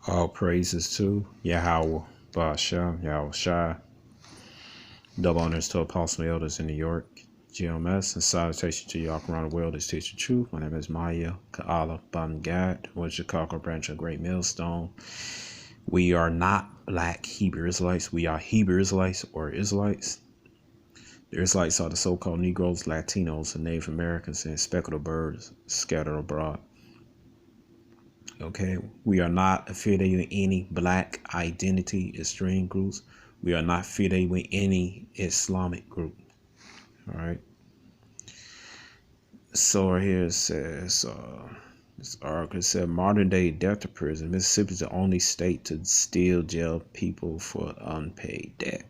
All praises to Yahweh, Bashem, Yahweh Shai. Double honors to Apostle Elders in New York, GMS, and salutation to y'all around the world that's teaching truth. My name is Maya Ka'ala Bangad, with Chicago branch of Great Millstone. We are not black Hebrew Israelites. We are Hebrew Israelites or Israelites. The Israelites are the so-called Negroes, Latinos, and Native Americans and speckled birds scattered abroad. Okay, we are not affiliated with any black identity extreme groups. We are not affiliated with any Islamic group. All right. So right here it says, this article said modern day debtors in Mississippi is the only state to still jail people for unpaid debt.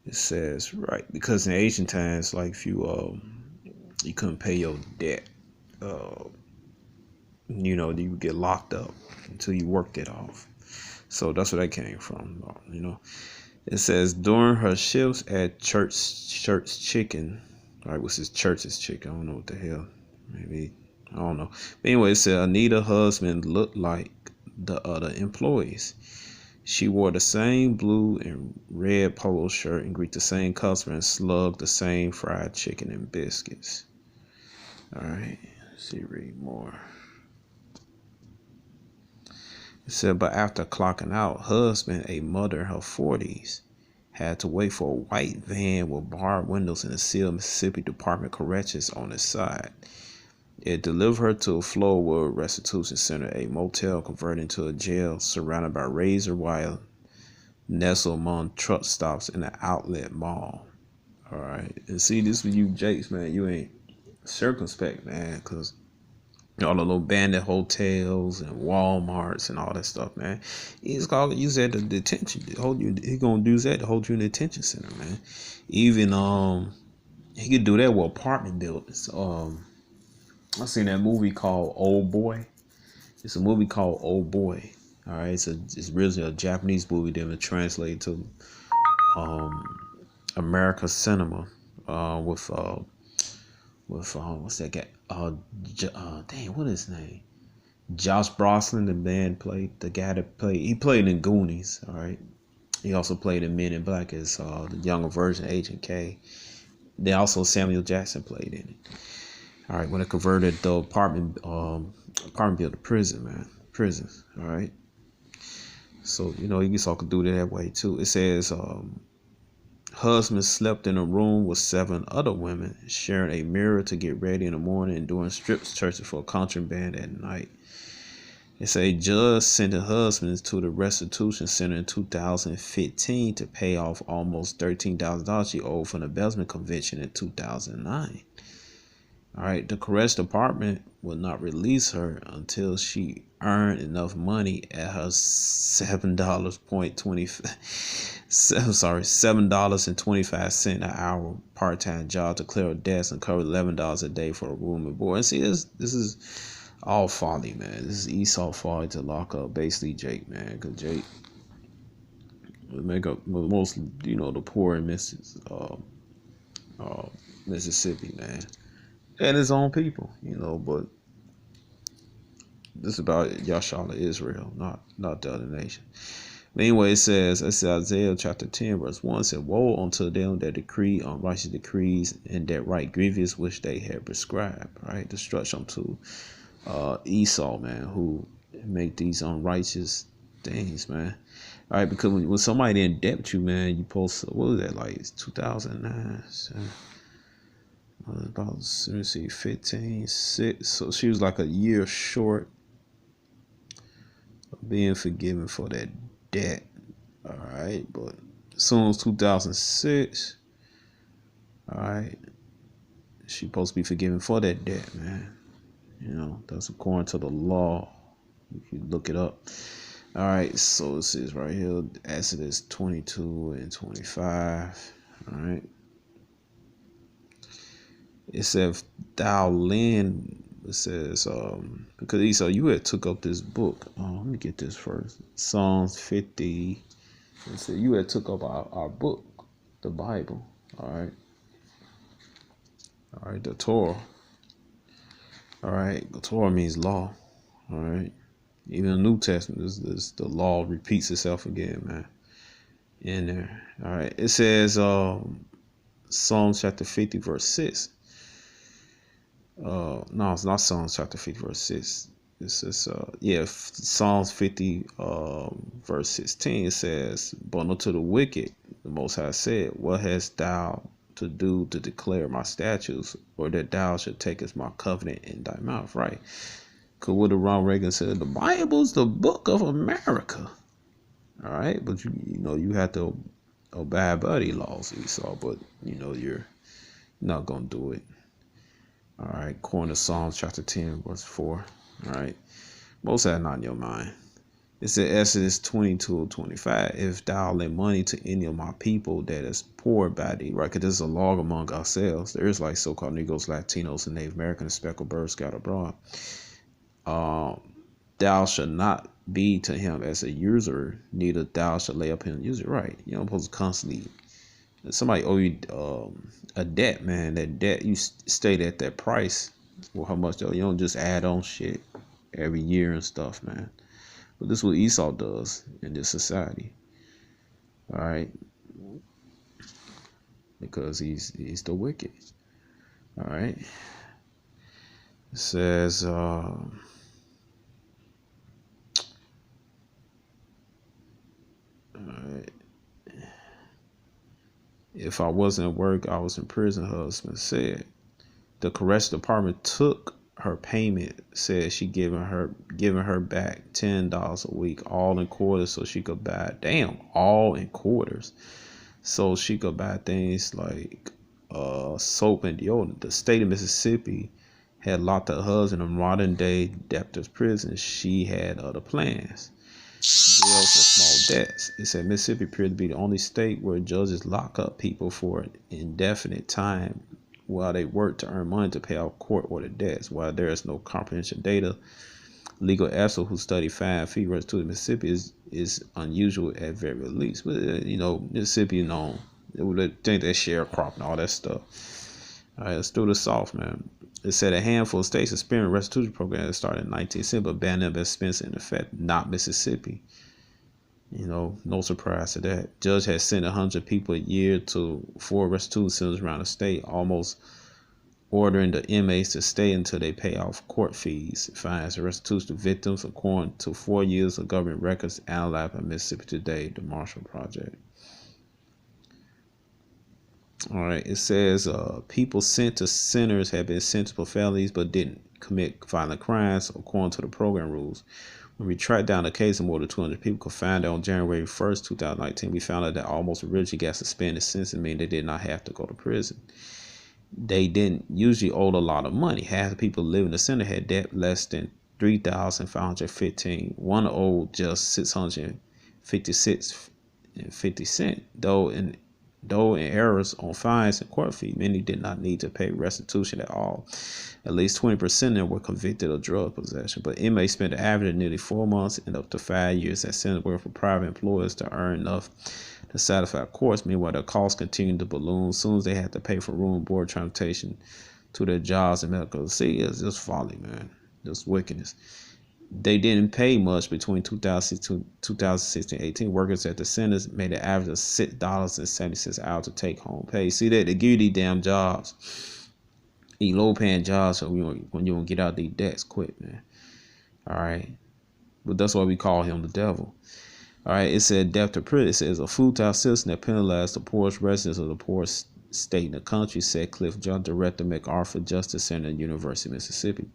It says right because in ancient times, like if you couldn't pay your debt, you would get locked up until you worked it off. So that's where that came from. It says during her shifts at Church Chicken, right? What's this Church's Chicken? I don't know what the hell. Maybe I don't know. But anyway, it said Anita's husband looked like the other employees. She wore the same blue and red polo shirt and greeted the same customer and slugged the same fried chicken and biscuits. All right, let's see, read more. It said, but after clocking out, husband, a mother in her 40s, had to wait for a white van with barred windows in the sealed Mississippi Department of Corrections on its side. It delivered her to a Flowood Restitution Center, a motel converted into a jail surrounded by razor wire, nestled among truck stops in an outlet mall. All right. And see, this for you Jakes, man, you ain't circumspect, man, because all the little bandit hotels and Walmarts and all that stuff, man. He's gonna use that to detention. He gonna use that to hold you in the detention center, man. Even he could do that with apartment buildings. I seen that movie called Old Boy. It's a movie called Old Boy. All right, it's really a Japanese movie. Then translated to America cinema with what's that guy? Dang, what is his name? Josh Brolin, the guy that played in Goonies. All right, he also played in Men in Black as the younger version, Agent K. Then also Samuel Jackson played in it. All right, when it converted the apartment building to prison, man, prison. All right, so you guess I could do it that way too. It says husband slept in a room with 7 other women, sharing a mirror to get ready in the morning and doing strip searches for contraband at night. It say judge sent the husbands to the restitution center in 2015 to pay off almost $13,000 she owed from the embezzlement conviction in 2009. All right, the correction department will not release her until she earned enough money at her $7.25 an hour part-time job to clear her debts and cover $11 a day for a room and board. And see, this is all folly, man. This is Esau folly to lock up basically Jake, man, because Jake would make up most, the poor in Mississippi, man. And his own people, but this is about Yasha'Allah Israel, not the other nation. But anyway, it says Isaiah chapter 10, verse 1 said, woe unto them that decree unrighteous decrees and that write grievous which they have prescribed, right? Destruction to Esau, man, who make these unrighteous things, man. All right, because when somebody in debt you, man, you post, what was that, like 2009, so, about, let me see, 15, 6. So she was like a year short of being forgiven for that debt. All right, but as soon as 2006, all right, she supposed to be forgiven for that debt, man. That's according to the law. If you look it up. All right, so this is right here, Exodus 22 and 25. All right. It says thou land. It says because Esau, you had took up this book. Let me get this first. Psalms 50. It said you had took up our book, the Bible. All right, the Torah. All right, the Torah means law. All right, Even the New Testament, the law repeats itself again, man. In there. All right. It says Psalms chapter 50, verse 6. No, it's not Psalms chapter 50, verse 6. It says, Psalms 50, verse 16. It says, but unto the wicked, the Most High said, what hast thou to do to declare my statutes, or that thou should takest my covenant in thy mouth? Right. Because what did Ron Reagan said? The Bible's the book of America. All right. But you have to obey buddy laws, Esau, but you're not gonna do it. All right, according to Psalms chapter 10, verse 4. All right. Most of that not in your mind. It said Exodus 22:25. If thou lend money to any of my people that is poor by thee, right? Because this is a law among ourselves. There is like so-called Negroes, Latinos, and Native Americans, speckled birds scattered abroad. Thou shalt not be to him as a usurer, neither thou shalt lay up him usury. Right. You don't supposed to constantly. Somebody owe you a debt, man. That debt, you stayed at that price. Well, how much though? You don't just add on shit every year and stuff, man. But this is what Esau does in this society. All right, because he's the wicked. All right. It says. All right. If I wasn't at work, I was in prison, her husband said. The correction department took her payment, said she giving her back $10 a week, all in quarters, so she could buy all in quarters. So she could buy things like soap and deodorant. The state of Mississippi had locked her husband in modern day debtors prison. She had other plans. Jail for small debts. It said Mississippi appeared to be the only state where judges lock up people for an indefinite time while they work to earn money to pay off court-ordered debts. While there is no comprehensive data, legal experts who study fine fee restitution in Mississippi is unusual at very least. But Mississippi, they think they sharecropping all that stuff. All right, let's do this off, man. It said a handful of states experiment restitution program that started in 1970, but banned them as expense in effect, not Mississippi. No surprise to that. Judge has sent 100 people a year to 4 restitution centers around the state, almost ordering the inmates to stay until they pay off court fees, fines, and restitution to victims, according to 4 years of government records analyzed by Mississippi Today, the Marshall Project. All right, it says people sent to centers have been sentenced for felonies but didn't commit violent crimes according to the program rules. When we tracked down the case of more than 200 people confined on January 1st, 2019, we found out that almost originally got suspended sentencing, meaning they did not have to go to prison. They didn't usually owe a lot of money. Half the people living in the center had debt less than $3,515. One owed just $656.50, though in errors on fines and court fees, many did not need to pay restitution at all. At least 20% of them were convicted of drug possession. But inmates spent an average of nearly 4 months and up to 5 years at centers working for private employers to earn enough to satisfy courts. Meanwhile, their costs continued to balloon. As soon as they had to pay for room and board, transportation to their jobs and medical. See, it's just folly, man. Just wickedness. They didn't pay much between 2016 and 18. Workers at the centers made an average of $6.70 an hour to take home pay. See that? They give you these damn jobs. These low-paying jobs so when you don't get out these debts quick, man. All right. But that's why we call him the devil. All right. It said death to prison. It says a full-time citizen that penalized the poorest residents of the poorest state in the country, said Cliff John, director MacArthur Justice Center at University of Mississippi.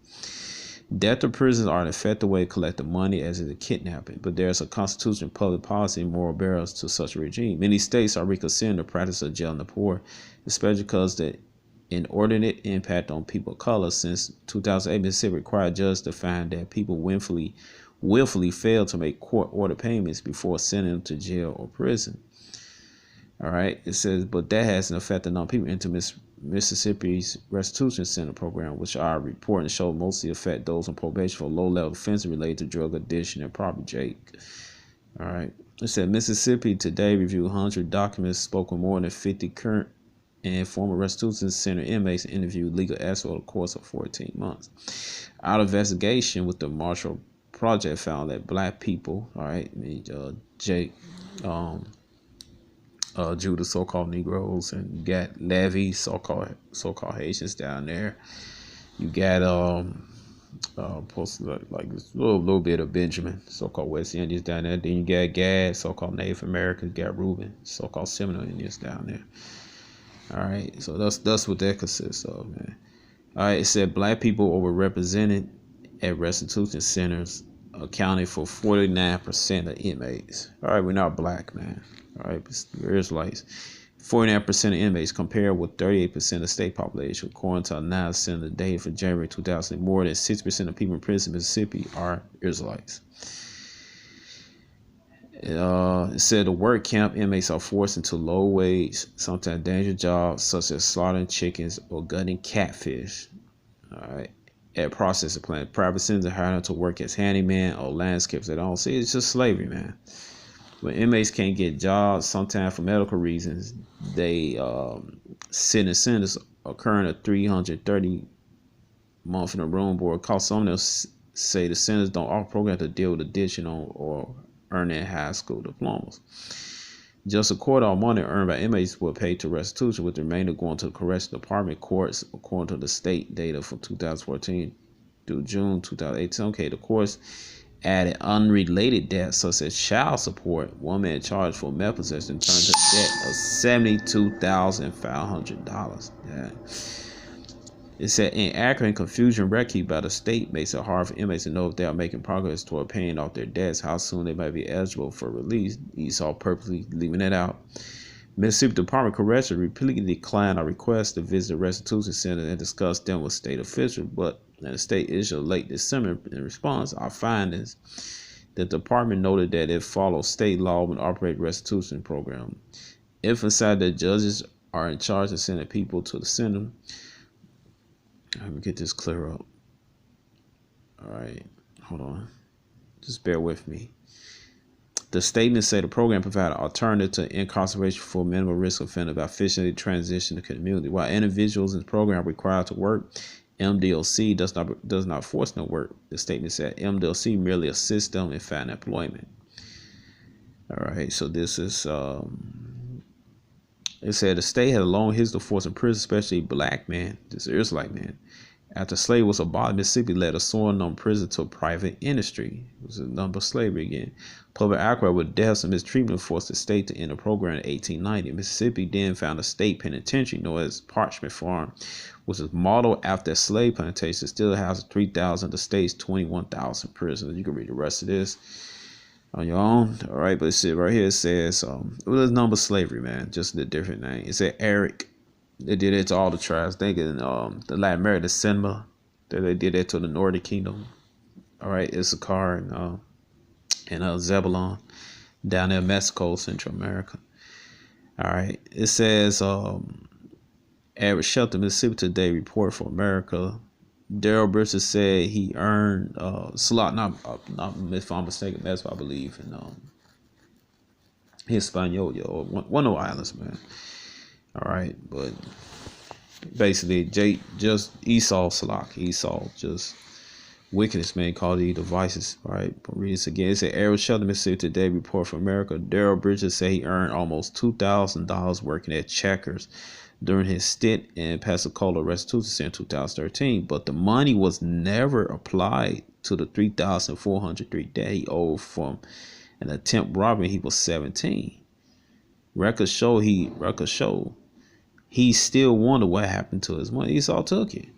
Debtor prisons are an effective way to collect the money as is a kidnapping, but there is a constitution, public policy, and moral barriers to such a regime. Many states are reconsidering the practice of jailing the poor, especially because the inordinate impact on people of color. Since 2008, Mississippi required judges to find that people willfully failed to make court order payments before sending them to jail or prison. All right, it says, but that has an effect on people into Mississippi's restitution center program, which are reporting show mostly affect those on probation for low-level offenses related to drug addiction and property jake. All right, it said Mississippi Today reviewed 100 documents, spoke with more than 50 current and former restitution center inmates, and interviewed legal experts over the course of 14 months. Our investigation with the Marshall project found that black people, all right, Jake, Judah, so-called Negroes, and you got Levy, so-called Haitians down there. You got like a little bit of Benjamin, so-called West Indians down there. Then you got Gad, so-called Native Americans. You got Reuben, so-called Seminole Indians down there. All right, so that's what that consists of, man. All right, it said black people overrepresented at restitution centers, accounting for 49% of inmates. All right, we're not black, man. All right, we're Israelites. 49% of inmates, compared with 38% of state population, according to analysis of the data for January 2000. More than 60% of people in prison in Mississippi are Israelites. It said the work camp inmates are forced into low-wage, sometimes dangerous jobs such as slaughtering chickens or gutting catfish. All right, at processing plant, private citizens are hired to work as handyman or landscapers. They don't see it's just slavery, man. When inmates can't get jobs, sometimes for medical reasons, they sit in centers occurring a 330 month in a room board. Cause some of them say the centers don't offer programs to deal with addiction or earning high school diplomas. Just a quarter of money earned by inmates were paid to restitution, with the remainder going to the correctional department courts, according to the state data from 2014 through June 2018. Okay, the courts added unrelated debts such as child support. One man charged for meth possession turned to debt of $72,500. Yeah. It said inaccurate and confusion record by the state makes it hard for inmates to know if they are making progress toward paying off their debts, how soon they might be eligible for release. Esau purposely leaving it out. Mississippi Department of Corrections repeatedly declined our request to visit restitution centers and discuss them with state officials, but the state issued late December in response. Our findings, the department noted that it follows state law when operating restitution program. Emphasized that judges are in charge of sending people to the center. Let me get this clear up. All right, hold on. Just bear with me. The statement said the program provided an alternative to incarceration for minimal risk offenders by efficiently transition to community. While individuals in the program are required to work, MDLC does not force them to work. The statement said MDLC merely assists them in finding employment. All right, so this is it said the state had a long history of forcing prison, especially black men. This Israelite man. After slavery was abolished, Mississippi led a soaring number of prisons to a private industry. It was a number of slavery again. Public outcry with deaths and mistreatment forced the state to end the program in 1890. Mississippi then found a state penitentiary known as Parchment Farm, which is modeled after a slave plantation. Still houses 3,000 of the state's 21,000 prisoners. You can read the rest of this on your own. All right, but it right here, it says well, there's number of slavery, man, just a different name. It said Eric. They did it to all the tribes. Thinking the Latin America, the Cinema, they did it to the Northern Kingdom. All right, Issachar and Zebulon down there in Mexico, Central America. All right, it says average shelter Mississippi Today report for America. Daryl Bridges said he earned slot, not if I'm mistaken, that's what I believe in Hispaniola, one of the islands, man. All right, but basically, just Esau just wickedness, man, called these devices. All right, but read this again. It said, Ariel Sheldon, Mississippi Today report from America. Daryl Bridges said he earned almost $2,000 working at Checkers during his stint in Pensacola Restitution Center in 2013, but the money was never applied to the $3,403 that he owed from an attempt robbery. He was 17. Records show he still wonder what happened to his money. Esau took it.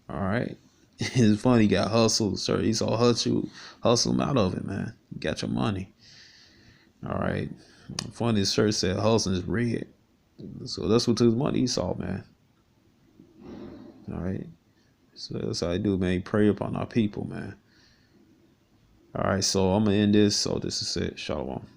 All right. It's funny, he got hustled. Sir, Esau hustle him out of it, man. You got your money. All right. Funny, his shirt said hustling is red. So that's what took his money, Esau, man. All right. So that's how I do, man. Pray upon our people, man. All right, so I'm going to end this. So this is it. Shalom.